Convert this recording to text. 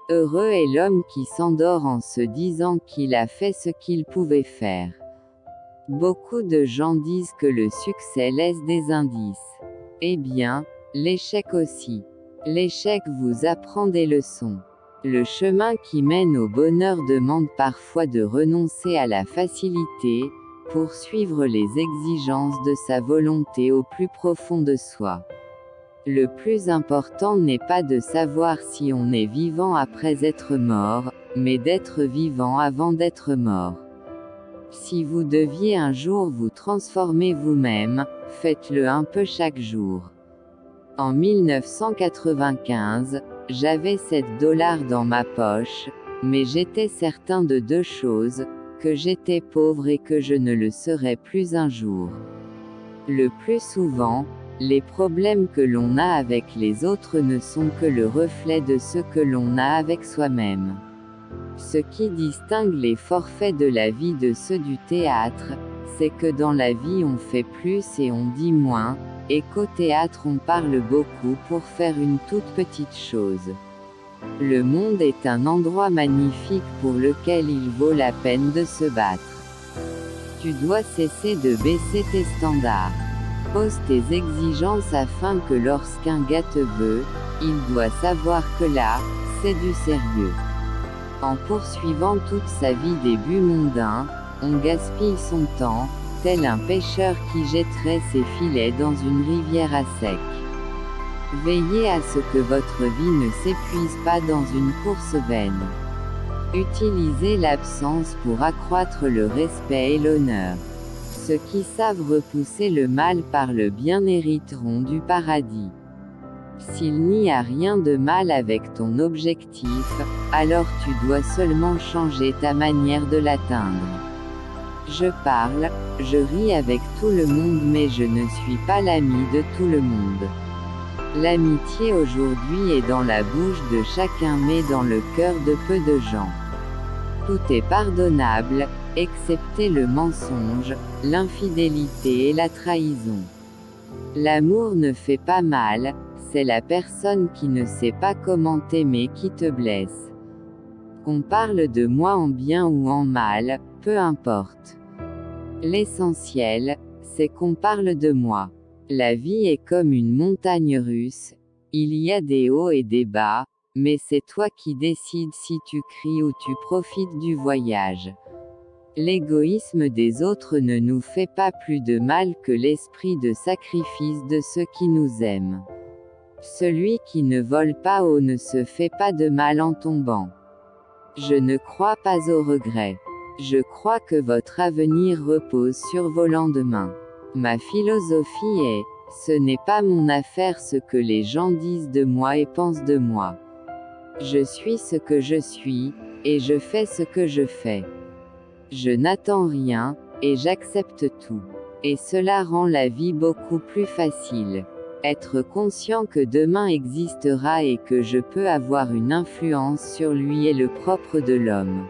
Heureux est l'homme qui s'endort en se disant qu'il a fait ce qu'il pouvait faire. Beaucoup de gens disent que le succès laisse des indices. Eh bien, l'échec aussi. L'échec vous apprend des leçons. Le chemin qui mène au bonheur demande parfois de renoncer à la facilité, pour suivre les exigences de sa volonté au plus profond de soi. Le plus important n'est pas de savoir si on est vivant après être mort, mais d'être vivant avant d'être mort. Si vous deviez un jour vous transformer vous-même, faites-le un peu chaque jour. En 1995, j'avais $7 dans ma poche, mais j'étais certain de deux choses, que j'étais pauvre et que je ne le serais plus un jour. Le plus souvent, les problèmes que l'on a avec les autres ne sont que le reflet de ce que l'on a avec soi-même. Ce qui distingue les forfaits de la vie de ceux du théâtre, c'est que dans la vie on fait plus et on dit moins, et qu'au théâtre on parle beaucoup pour faire une toute petite chose. Le monde est un endroit magnifique pour lequel il vaut la peine de se battre. Tu dois cesser de baisser tes standards. Pose tes exigences afin que lorsqu'un gars te veut, il doit savoir que là, c'est du sérieux. En poursuivant toute sa vie des buts mondains, on gaspille son temps, tel un pêcheur qui jetterait ses filets dans une rivière à sec. Veillez à ce que votre vie ne s'épuise pas dans une course vaine. Utilisez l'absence pour accroître le respect et l'honneur. Ceux qui savent repousser le mal par le bien hériteront du paradis. S'il n'y a rien de mal avec ton objectif, alors tu dois seulement changer ta manière de l'atteindre. Je parle, je ris avec tout le monde mais je ne suis pas l'ami de tout le monde. L'amitié aujourd'hui est dans la bouche de chacun mais dans le cœur de peu de gens. Tout est pardonnable, excepté le mensonge, l'infidélité et la trahison. L'amour ne fait pas mal, c'est la personne qui ne sait pas comment t'aimer qui te blesse. Qu'on parle de moi en bien ou en mal, peu importe. L'essentiel, c'est qu'on parle de moi. La vie est comme une montagne russe, il y a des hauts et des bas, mais c'est toi qui décides si tu cries ou tu profites du voyage. L'égoïsme des autres ne nous fait pas plus de mal que l'esprit de sacrifice de ceux qui nous aiment. Celui qui ne vole pas haut ne se fait pas de mal en tombant. Je ne crois pas au regret. Je crois que votre avenir repose sur vos lendemains. Ma philosophie est, ce n'est pas mon affaire ce que les gens disent de moi et pensent de moi. Je suis ce que je suis, et je fais ce que je fais. Je n'attends rien, et j'accepte tout. Et cela rend la vie beaucoup plus facile. Être conscient que demain existera et que je peux avoir une influence sur lui est le propre de l'homme.